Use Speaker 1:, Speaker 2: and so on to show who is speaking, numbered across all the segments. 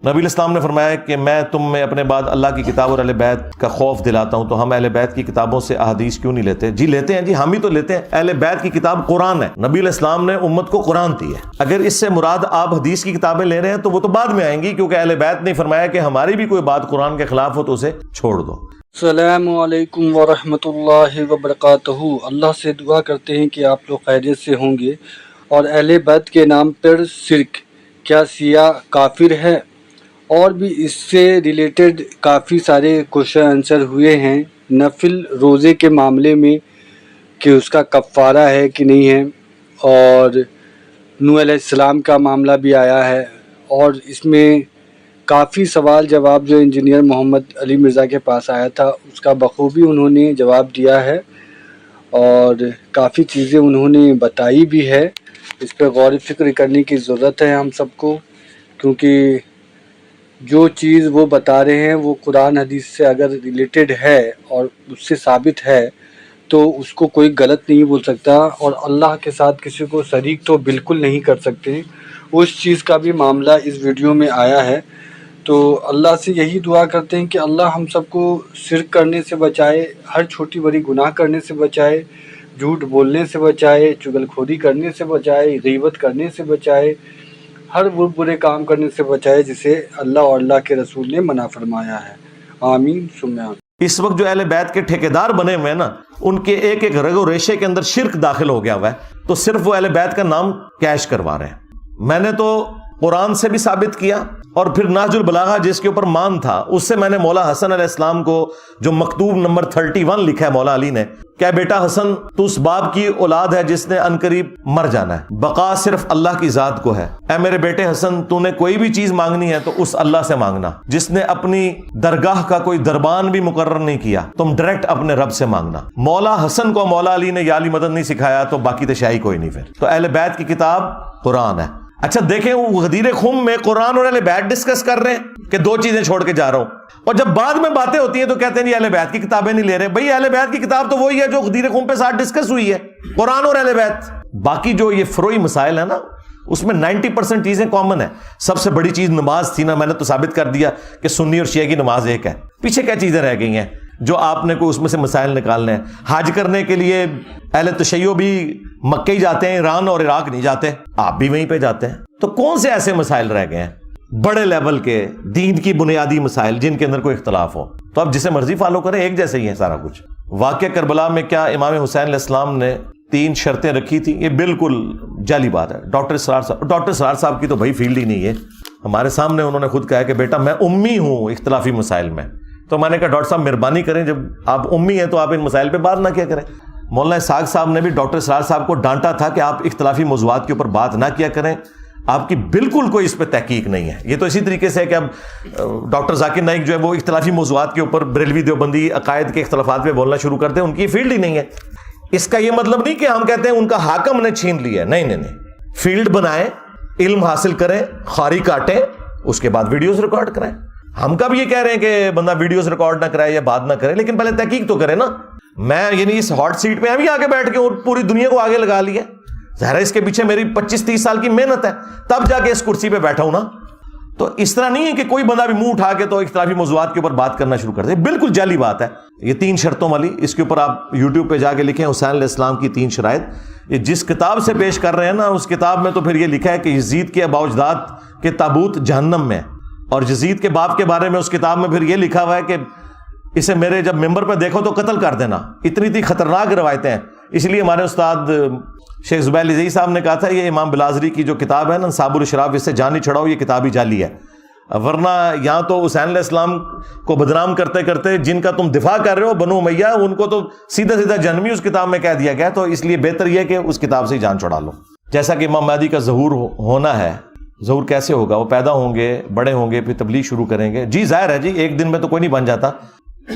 Speaker 1: نبی الاسلام نے فرمایا کہ میں تم میں اپنے بعد اللہ کی کتاب اور اہل بیت کا خوف دلاتا ہوں، تو ہم اہل بیت کی کتابوں سے احادیث کیوں نہیں لیتے؟ جی لیتے ہیں، جی ہم ہی تو لیتے ہیں۔ اہل بیت کی کتاب قرآن ہے، نبی الاسلام نے امت کو قرآن دی ہے۔ اگر اس سے مراد آپ حدیث کی کتابیں لے رہے ہیں تو وہ تو بعد میں آئیں گی، کیونکہ اہل بیت نے فرمایا کہ ہماری بھی کوئی بات قرآن کے خلاف ہو تو اسے چھوڑ دو۔
Speaker 2: السلام علیکم ورحمۃ اللہ وبرکاتہ۔ اللہ سے دعا کرتے ہیں کہ آپ لوگ خیریت سے ہوں گے۔ اور اہل بیت کے نام پر شرک کیا سیاہ کافر ہے؟ اور بھی اس سے ریلیٹڈ کافی سارے کوشچن آنسر ہوئے ہیں نفل روزے کے معاملے میں کہ اس کا کفارہ ہے کہ نہیں ہے، اور نوح علیہ السلام کا معاملہ بھی آیا ہے، اور اس میں کافی سوال جواب جو انجینئر محمد علی مرزا کے پاس آیا تھا اس کا بخوبی انہوں نے جواب دیا ہے، اور کافی چیزیں انہوں نے بتائی بھی ہے۔ اس پہ غور و فکر کرنے کی ضرورت ہے ہم سب کو، کیونکہ جو چیز وہ بتا رہے ہیں وہ قرآن حدیث سے اگر ریلیٹڈ ہے اور اس سے ثابت ہے تو اس کو کوئی غلط نہیں بول سکتا، اور اللہ کے ساتھ کسی کو شریک تو بالکل نہیں کر سکتے۔ اس چیز کا بھی معاملہ اس ویڈیو میں آیا ہے، تو اللہ سے یہی دعا کرتے ہیں کہ اللہ ہم سب کو شرک کرنے سے بچائے، ہر چھوٹی بڑی گناہ کرنے سے بچائے، جھوٹ بولنے سے بچائے، چغل خوری کرنے سے بچائے، غیبت کرنے سے بچائے، ہر وہ برے کام کرنے سے بچائے جسے اللہ اور اللہ کے رسول نے منع فرمایا ہے۔ آمین ثم آمین۔
Speaker 1: اس وقت جو اہل بیت کے ٹھیکیدار بنے ہوئے ہیں نا، ان کے ایک ایک رگ و ریشے کے اندر شرک داخل ہو گیا ہوا ہے، تو صرف وہ اہل بیت کا نام کیش کروا رہے ہیں۔ میں نے تو قرآن سے بھی ثابت کیا، اور پھر نہج البلاغہ جس کے اوپر مان تھا اس سے میں نے مولا حسن علیہ السلام کو جو مکتوب نمبر 31 لکھا ہے مولا علی نے، کیا بیٹا حسن تو اس باپ کی اولاد ہے جس نے عنقریب مر جانا ہے، بقا صرف اللہ کی ذات کو ہے۔ اے میرے بیٹے حسن، تو نے کوئی بھی چیز مانگنی ہے تو اس اللہ سے مانگنا جس نے اپنی درگاہ کا کوئی دربان بھی مقرر نہیں کیا، تم ڈائریکٹ اپنے رب سے مانگنا۔ مولا حسن کو مولا علی نے یا علی مدد نہیں سکھایا تو باقی تو شاہی کوئی نہیں۔ پھر تو اہل بیت کی کتاب قرآن ہے۔ اچھا دیکھیں، وہ غدیر خم میں قرآن اور اہل بیت ڈسکس کر رہے ہیں کہ دو چیزیں چھوڑ کے جا رہا ہوں، اور جب بعد میں باتیں ہوتی ہیں تو کہتے ہیں جی اہل بیت کی کتابیں نہیں لے رہے۔ بھئی اہل بیت کی کتاب تو وہی ہے جو غدیر خم پہ ساتھ ڈسکس ہوئی ہے، قرآن اور اہل بیت۔ باقی جو یہ فروئی مسائل ہیں نا، اس میں 90% چیزیں کامن ہیں۔ سب سے بڑی چیز نماز تھی نا، میں نے تو ثابت کر دیا کہ سنی اور شیعہ کی نماز ایک ہے۔ پیچھے کیا چیزیں رہ گئی ہیں جو آپ نے کوئی اس میں سے مسائل نکالنے ہیں؟ حج کرنے کے لیے اہل تشیع بھی مکہ ہی جاتے ہیں، ایران اور عراق نہیں جاتے، آپ بھی وہیں پہ جاتے ہیں۔ تو کون سے ایسے مسائل رہ گئے ہیں بڑے لیول کے دین کی بنیادی مسائل جن کے اندر کوئی اختلاف ہو؟ تو آپ جسے مرضی فالو کریں، ایک جیسے ہی ہے سارا کچھ۔ واقعہ کربلا میں کیا امام حسین علیہ السلام نے 3 شرطیں رکھی تھی؟ یہ بالکل جعلی بات ہے۔ ڈاکٹر اسرار صاحب کی تو بھائی فیلڈ ہی نہیں ہے۔ ہمارے سامنے انہوں نے خود کہا کہ بیٹا میں امی ہوں اختلافی مسائل میں۔ تو میں نے کہا ڈاکٹر صاحب مہربانی کریں، جب آپ امی ہیں تو آپ ان مسائل پہ بات نہ کیا کریں۔ مولانا اسحاق صاحب نے بھی ڈاکٹر اسرار صاحب کو ڈانٹا تھا کہ آپ اختلافی موضوعات کے اوپر بات نہ کیا کریں، آپ کی بالکل کوئی اس پہ تحقیق نہیں ہے۔ یہ تو اسی طریقے سے ہے کہ اب ڈاکٹر ذاکر نائک جو ہے وہ اختلافی موضوعات کے اوپر بریلوی دیوبندی عقائد کے اختلافات پہ بولنا شروع کرتے ہیں، ان کی فیلڈ ہی نہیں ہے۔ اس کا یہ مطلب نہیں کہ ہم کہتے ہیں ان کا حاکم نے چھین لیا ہے، نہیں، فیلڈ بنائیں، علم حاصل کریں، خاری کاٹیں، اس کے بعد ویڈیوز ریکارڈ کریں۔ ہم کب یہ کہہ رہے ہیں کہ بندہ ویڈیوز ریکارڈ نہ کرائے یا بات نہ کرے، لیکن پہلے تحقیق تو کرے نا۔ میں یعنی اس ہاٹ سیٹ پہ ابھی آگے بیٹھ کے اور پوری دنیا کو آگے لگا لیا، ظاہر ہے اس کے پیچھے میری 25-30 سال کی محنت ہے، تب جا کے اس کرسی پہ بیٹھا ہوں نا۔ تو اس طرح نہیں ہے کہ کوئی بندہ بھی منہ اٹھا کے تو اختلافی موضوعات کے اوپر بات کرنا شروع کر دے، بالکل جعلی بات ہے۔ یہ 3 شرطوں والی، اس کے اوپر آپ یوٹیوب پہ جا کے لکھیں حسین علیہ السلام کی 3 شرائط۔ یہ جس کتاب سے پیش کر رہے ہیں نا، اس کتاب میں تو پھر یہ لکھا ہے کہ یزید کے ابا اجداد کے تابوت جہنم میں، اور یزید کے باپ کے بارے میں اس کتاب میں پھر یہ لکھا ہوا ہے کہ اسے میرے جب ممبر پہ دیکھو تو قتل کر دینا۔ اتنی خطرناک روایتیں ہیں، اس لیے ہمارے استاد شیخ زبیر علی صاحب نے کہا تھا یہ امام بلازری کی جو کتاب ہے نا انصاب الاشراف، اس سے جان ہی چھڑاؤ، یہ کتاب ہی جعلی ہے۔ ورنہ یہاں تو حسین علیہ السلام کو بدنام کرتے کرتے جن کا تم دفاع کر رہے ہو بنو امیہ، ان کو تو سیدھا جہنمی اس کتاب میں کہہ دیا گیا، تو اس لیے بہتر یہ کہ اس کتاب سے ہی جان چھڑا لو۔ جیسا کہ امام مہدی کا ظہور ہونا ہے، ظہور کیسے ہوگا؟ وہ پیدا ہوں گے، بڑے ہوں گے، پھر تبلیغ شروع کریں گے۔ جی ظاہر ہے جی، ایک دن میں تو کوئی نہیں بن جاتا۔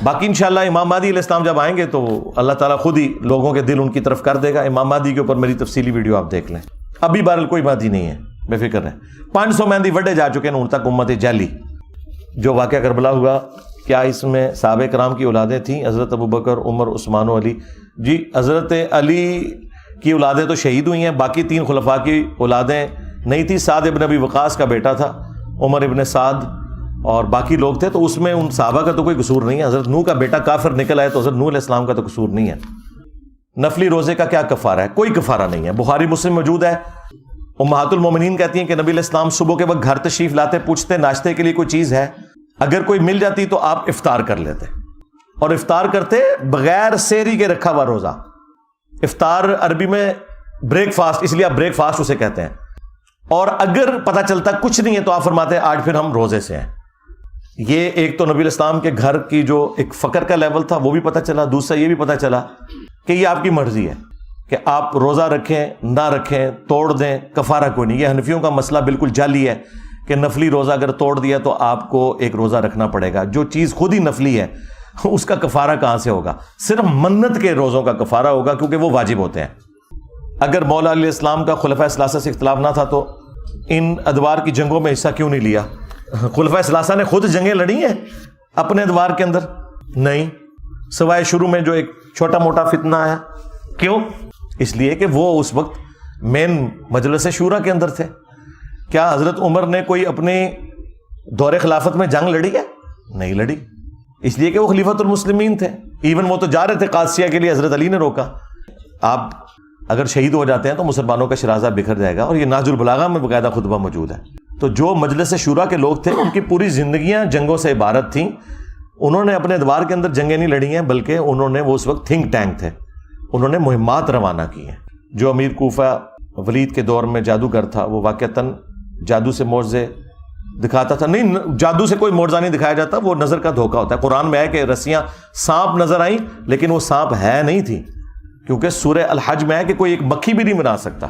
Speaker 1: باقی انشاءاللہ امام مہدی علیہ السلام جب آئیں گے تو اللہ تعالیٰ خود ہی لوگوں کے دل ان کی طرف کر دے گا۔ امام مہدی کے اوپر میری تفصیلی ویڈیو آپ دیکھ لیں۔ ابھی بہرحال کوئی مہدی نہیں ہے، بے فکر رہیں۔ 500 مہدی وڈے جا چکے ہیں ان تک، امت جعلی۔ جو واقعہ کربلا ہوا، کیا اس میں صحابہ کرام کی اولادیں تھیں؟ حضرت ابوبکر، عمر، عثمان و علی؟ جی حضرت علی کی اولادیں تو شہید ہوئی ہیں، باقی 3 خلفاء کی اولادیں نہیں تھی۔ سعد ابن ابی وقاص کا بیٹا تھا، عمر ابن سعد اور باقی لوگ تھے، تو اس میں ان صحابہ کا تو کوئی قصور نہیں ہے. حضرت نوح کا بیٹا کافر نکل آئے تو حضرت نوح علیہ السلام کا تو قصور نہیں ہے. نفلی روزے کا کیا کفارہ ہے؟ کوئی کفارہ نہیں ہے. بخاری مسلم موجود ہے. امہات المومنین کہتی ہیں کہ نبی علیہ السلام صبح کے وقت گھر تشریف لاتے، پوچھتے ناشتے کے لیے کوئی چیز ہے، اگر کوئی مل جاتی تو آپ افطار کر لیتے، اور افطار کرتے بغیر سحری کے رکھا ہوا روزہ. افطار عربی میں بریک فاسٹ، اس لیے آپ بریک فاسٹ اسے کہتے ہیں. اور اگر پتہ چلتا کچھ نہیں ہے تو آپ فرماتے ہیں آج پھر ہم روزے سے ہیں. یہ ایک تو نبی علیہ السلام کے گھر کی جو ایک فقر کا لیول تھا وہ بھی پتہ چلا، دوسرا یہ بھی پتہ چلا کہ یہ آپ کی مرضی ہے کہ آپ روزہ رکھیں نہ رکھیں، توڑ دیں، کفارہ کوئی نہیں. یہ حنفیوں کا مسئلہ بالکل جعلی ہے کہ نفلی روزہ اگر توڑ دیا تو آپ کو ایک روزہ رکھنا پڑے گا. جو چیز خود ہی نفلی ہے اس کا کفارہ کہاں سے ہوگا؟ صرف منت کے روزوں کا کفارہ ہوگا کیونکہ وہ واجب ہوتے ہیں. اگر مولا علیہ السلام کا خلفائے ثلاثہ سے اختلاف نہ تھا تو ان ادوار کی جنگوں میں حصہ کیوں نہیں لیا؟ خلفائے ثلاثہ نے خود جنگیں لڑی ہیں اپنے ادوار کے اندر؟ نہیں، سوائے شروع میں جو ایک چھوٹا موٹا فتنہ آیا. کیوں؟ اس لیے کہ وہ اس وقت مین مجلس شورا کے اندر تھے. کیا حضرت عمر نے کوئی اپنی دور خلافت میں جنگ لڑی ہے؟ نہیں لڑی، اس لیے کہ وہ خلیفۃ المسلمین تھے. ایون وہ تو جا رہے تھے قادسیہ کے لیے، حضرت علی نے روکا. آپ اگر شہید ہو جاتے ہیں تو مسلمانوں کا شرازہ بکھر جائے گا، اور یہ نہج البلاغہ میں باقاعدہ خطبہ موجود ہے. تو جو مجلس شورا کے لوگ تھے ان کی پوری زندگیاں جنگوں سے عبارت تھیں. انہوں نے اپنے ادوار کے اندر جنگیں نہیں لڑی ہیں، بلکہ انہوں نے وہ اس وقت تھنک ٹینک تھے، انہوں نے مہمات روانہ کی ہیں. جو امیر کوفہ ولید کے دور میں جادوگر تھا وہ واقعتاً جادو سے معجزے دکھاتا تھا. نہیں، جادو سے کوئی معجزہ نہیں دکھایا جاتا، وہ نظر کا دھوکہ ہوتا ہے. قرآن میں ہے کہ رسیاں سانپ نظر آئیں لیکن وہ سانپ ہے نہیں تھی، کیونکہ سورہ الحج میں ہے کہ کوئی ایک مکھی بھی نہیں بنا سکتا.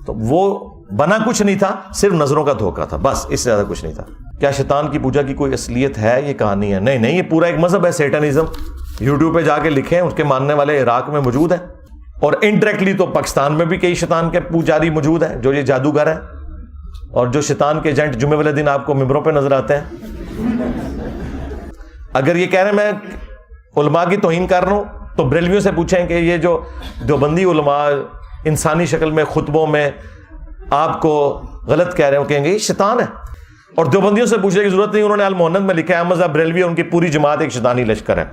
Speaker 1: تو وہ بنا کچھ نہیں تھا، صرف نظروں کا دھوکہ تھا، بس اس سے زیادہ کچھ نہیں تھا. کیا شیطان کی پوجا کی کوئی اصلیت ہے؟ یہ کہانی ہے. نہیں نہیں، یہ پورا ایک مذہب ہے سیٹنزم. یوٹیوب پہ جا کے لکھیں، اس کے ماننے والے عراق میں موجود ہیں، اور انڈائریکٹلی تو پاکستان میں بھی کئی شیطان کے پجاری موجود ہیں جو یہ جادوگر ہیں، اور جو شیطان کے ایجنٹ جمعے والے دن آپ کو ممبروں پہ نظر آتے ہیں. اگر یہ کہہ رہے ہیں میں علماء کی توہین کر رہا ہوں تو بریلویوں سے پوچھیں کہ یہ جو دیوبندی علماء انسانی شکل میں خطبوں میں آپ کو غلط کہہ رہے ہو، کہیں گے یہ شیطان ہے. اور دیوبندیوں سے پوچھنے کی ضرورت نہیں، انہوں نے المہند میں لکھا ہے احمد صاحب بریلوی ان کی پوری جماعت ایک شیطانی لشکر ہے.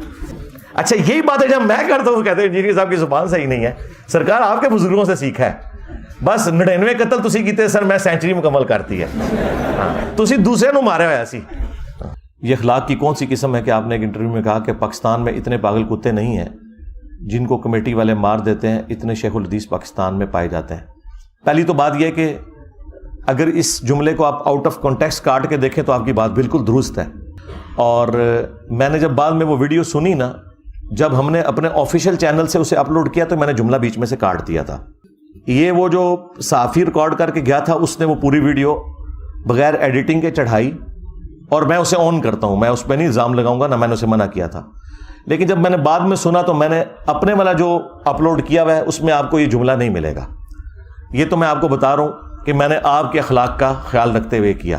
Speaker 1: اچھا یہی بات ہے جب میں کرتا ہوں کہتے ہیں انجینئر صاحب کی زبان صحیح نہیں ہے. سرکار آپ کے بزرگوں سے سیکھا ہے، بس 99 قتل تسی کیتے سر، میں سینچری مکمل کرتی ہے. تسی دوسرے نو مارے ہویا سی. یہ اخلاق کی کون سی قسم ہے کہ آپ نے ایک انٹرویو میں کہا کہ پاکستان میں اتنے پاگل کتے نہیں ہیں جن کو کمیٹی والے مار دیتے ہیں، اتنے شیخ الحدیث پاکستان میں پائے جاتے ہیں. پہلی تو بات یہ ہے کہ اگر اس جملے کو آپ آؤٹ آف کانٹیکسٹ کاٹ کے دیکھیں تو آپ کی بات بالکل درست ہے. اور میں نے جب بعد میں وہ ویڈیو سنی نا، جب ہم نے اپنے آفیشیل چینل سے اسے اپلوڈ کیا تو میں نے جملہ بیچ میں سے کاٹ دیا تھا. یہ وہ جو صحافی ریکارڈ کر کے گیا تھا اس نے وہ پوری ویڈیو بغیر ایڈیٹنگ کے چڑھائی، اور میں اسے آن کرتا ہوں، میں اس پہ نہیں الزام لگاؤں گا، نہ میں نے اسے منع کیا تھا. لیکن جب میں نے بعد میں سنا تو میں نے اپنے والا جو اپلوڈ کیا ہوا ہے اس میں آپ کو یہ جملہ نہیں ملے گا. یہ تو میں آپ کو بتا رہا ہوں کہ میں نے آپ کے اخلاق کا خیال رکھتے ہوئے کیا.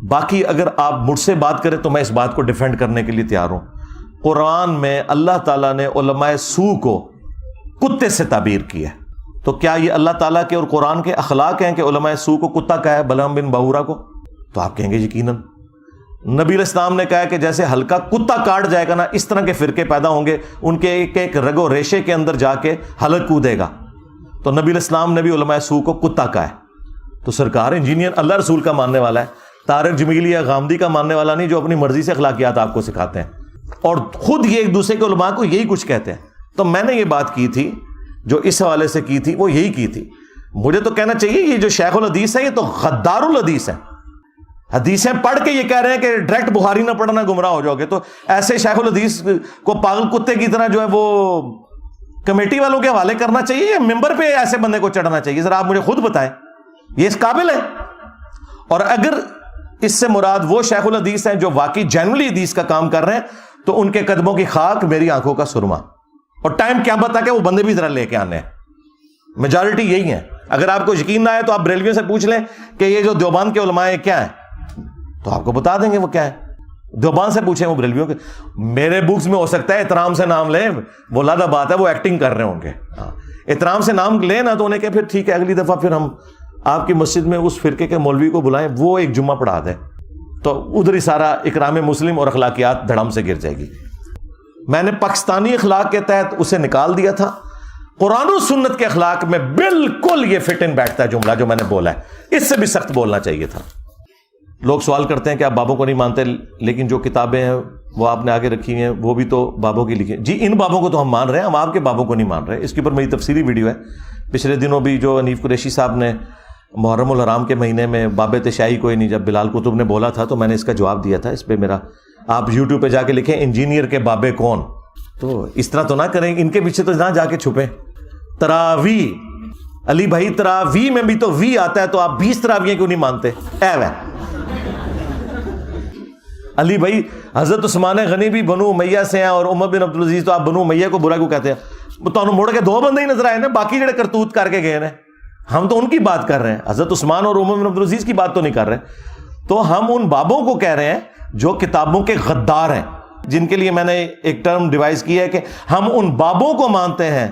Speaker 1: باقی اگر آپ مجھ سے بات کریں تو میں اس بات کو ڈیفینڈ کرنے کے لیے تیار ہوں. قرآن میں اللہ تعالیٰ نے علماء سو کو کتے سے تعبیر کی ہے، تو کیا یہ اللہ تعالیٰ کے اور قرآن کے اخلاق ہیں کہ علماء سو کو کتا کہا ہے بلعام بن باورا کو؟ تو آپ کہیں گے یقیناً. نبی علیہ السلام نے کہا کہ جیسے ہلکا کتا کاٹ جائے گا نا، اس طرح کے فرقے پیدا ہوں گے، ان کے ایک ایک رگ و ریشے کے اندر جا کے حلق کودے گا. تو نبی علیہ السلام نے بھی علماء سو کو کتا کہا ہے. تو سرکار انجینئر اللہ رسول کا ماننے والا ہے، طارق جمیلی یا غامدی کا ماننے والا نہیں جو اپنی مرضی سے اخلاقیات آپ کو سکھاتے ہیں، اور خود یہ ایک دوسرے کے علماء کو یہی کچھ کہتے ہیں. تو میں نے یہ بات کی تھی جو اس حوالے سے کی تھی وہ یہی کی تھی. مجھے تو کہنا چاہیے یہ جو شیخ الحدیث ہے یہ تو غدار الحدیث ہے. حدیثیں پڑھ کے یہ کہہ رہے ہیں کہ ڈائریکٹ بخاری نہ پڑھنا گمراہ ہو جاؤ گے. تو ایسے شیخ الحدیث کو پاگل کتے کی طرح جو ہے وہ کمیٹی والوں کے حوالے کرنا چاہیے یا ممبر پہ ایسے بندے کو چڑھنا چاہیے؟ ذرا آپ مجھے خود بتائیں، یہ اس قابل ہے؟ اور اگر اس سے مراد وہ شیخ الحدیث ہیں جو واقعی جینولی حدیث کا کام کر رہے ہیں تو ان کے قدموں کی خاک میری آنکھوں کا سرما. اور ٹائم کیا بتا کہ وہ بندے بھی ذرا لے کے آنے ہیں. میجارٹی یہی ہے. اگر آپ کو یقین نہ آئے تو آپ بریلویوں سے پوچھ لیں کہ یہ جو دیوبند کے علماء ہیں کیا ہیں، تو آپ کو بتا دیں گے وہ کیا ہے. دیوبند سے پوچھیں وہ بریلویوں کے. میرے بکس میں ہو سکتا ہے احترام سے نام لیں، وہ لادہ بات ہے وہ ایکٹنگ کر رہے ہوں گے. احترام سے نام لیں نا تو انہیں کہ پھر ٹھیک ہے اگلی دفعہ پھر ہم آپ کی مسجد میں اس فرقے کے مولوی کو بلائیں، وہ ایک جمعہ پڑھا دیں. تو ادھر ہی سارا اکرام مسلم اور اخلاقیات دھڑم سے گر جائے گی. میں نے پاکستانی اخلاق کے تحت اسے نکال دیا تھا. قرآن و سنت کے اخلاق میں بالکل یہ فٹ ان بیٹھتا ہے جملہ جو میں نے بولا ہے, اس سے بھی سخت بولنا چاہیے تھا. لوگ سوال کرتے ہیں کہ آپ بابوں کو نہیں مانتے, لیکن جو کتابیں ہیں وہ آپ نے آگے رکھی ہیں وہ بھی تو بابوں کی لکھی ہیں. جی ان بابوں کو تو ہم مان رہے ہیں, ہم آپ کے بابوں کو نہیں مان رہے. اس کے اوپر میری تفصیلی ویڈیو ہے. پچھلے دنوں بھی جو حنیف قریشی صاحب نے محرم الحرام کے مہینے میں باب تشیع کوئی نہیں, جب بلال قطب نے بولا تھا تو میں نے اس کا جواب دیا تھا. اس پہ میرا آپ یوٹیوب پہ جا کے لکھیں انجینئر کے بابے کون. تو اس طرح تو نہ کریں, ان کے پیچھے تو نہ جا کے چھپیں. تراوی علی بھائی, تراوی میں بھی تو وی آتا ہے, تو آپ 20 تراویاں کیوں نہیں مانتے؟ علی بھائی حضرت عثمان غنی بھی بنو امیہ سے ہیں اور عمر بن عبدالعزیز, تو آپ بنو امیہ کو برا کیوں کہتے ہیں؟ تو مڑ کے 2 بندے ہی نظر آئے نا, باقی جڑے کرتوت کر کے گئے نا, ہم تو ان کی بات کر رہے ہیں, حضرت عثمان اور عمر بن عبدالعزیز کی بات تو نہیں کر رہے. تو ہم ان بابوں کو کہہ رہے ہیں جو کتابوں کے غدار ہیں, جن کے لیے میں نے ایک ٹرم ڈیوائز کی ہے کہ ہم ان بابوں کو مانتے ہیں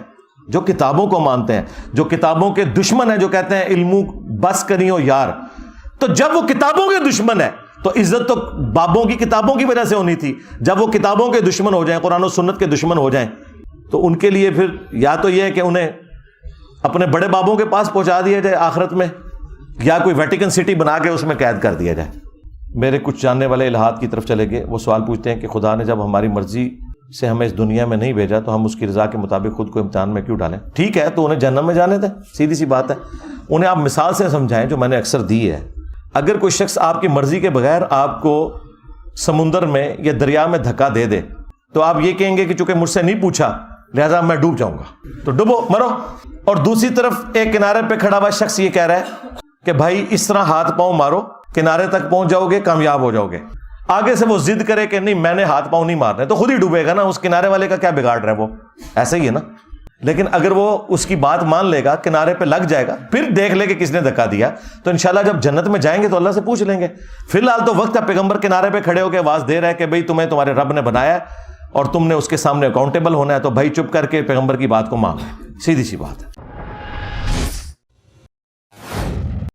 Speaker 1: جو کتابوں کو مانتے ہیں, جو کتابوں کے دشمن ہیں, جو کہتے ہیں علمو بس کریو یار. تو جب وہ کتابوں کے دشمن ہے تو عزت تو بابوں کی کتابوں کی وجہ سے ہونی تھی. جب وہ کتابوں کے دشمن ہو جائیں, قرآن و سنت کے دشمن ہو جائیں, تو ان کے لیے پھر یا تو یہ ہے کہ انہیں اپنے بڑے بابوں کے پاس پہنچا دیا جائے آخرت میں, یا کوئی ویٹیکن سٹی بنا کے اس میں قید کر دیا جائے. میرے کچھ جاننے والے الہاد کی طرف چلے گئے. وہ سوال پوچھتے ہیں کہ خدا نے جب ہماری مرضی سے ہمیں اس دنیا میں نہیں بھیجا تو ہم اس کی رضا کے مطابق خود کو امتحان میں کیوں ڈالیں؟ ٹھیک ہے, تو انہیں جہنم میں جانے دیں, سیدھی سی بات ہے. انہیں آپ مثال سے سمجھائیں جو میں نے اکثر دی ہے. اگر کوئی شخص آپ کی مرضی کے بغیر آپ کو سمندر میں یا دریا میں دھکا دے دے تو آپ یہ کہیں گے کہ چونکہ مجھ سے نہیں پوچھا لہذا میں ڈوب جاؤں گا, تو ڈوبو مرو. اور دوسری طرف ایک کنارے پہ کھڑا ہوا شخص یہ کہہ رہا ہے کہ بھائی اس طرح ہاتھ پاؤں مارو, کنارے تک پہنچ جاؤ گے, کامیاب ہو جاؤ گے. آگے سے وہ ضد کرے کہ نہیں میں نے ہاتھ پاؤں نہیں مارنے, تو خود ہی ڈوبے گا نا. اس کنارے والے کا کیا بگاڑ رہا ہے وہ, ایسا ہی ہے نا. لیکن اگر وہ اس کی بات مان لے گا, کنارے پہ لگ جائے گا, پھر دیکھ لے کہ کس نے دھکا دیا, تو انشاءاللہ جب جنت میں جائیں گے تو اللہ سے پوچھ لیں گے. فی الحال تو وقت ہے پیغمبر کنارے پہ کھڑے ہو کے آواز دے رہا ہے کہ بھئی تمہیں تمہارے رب نے بنایا ہے اور تم نے اس کے سامنے اکاؤنٹیبل ہونا ہے, تو بھائی چپ کر کے پیغمبر کی بات کو مان لیں. سیدھی سی بات ہے.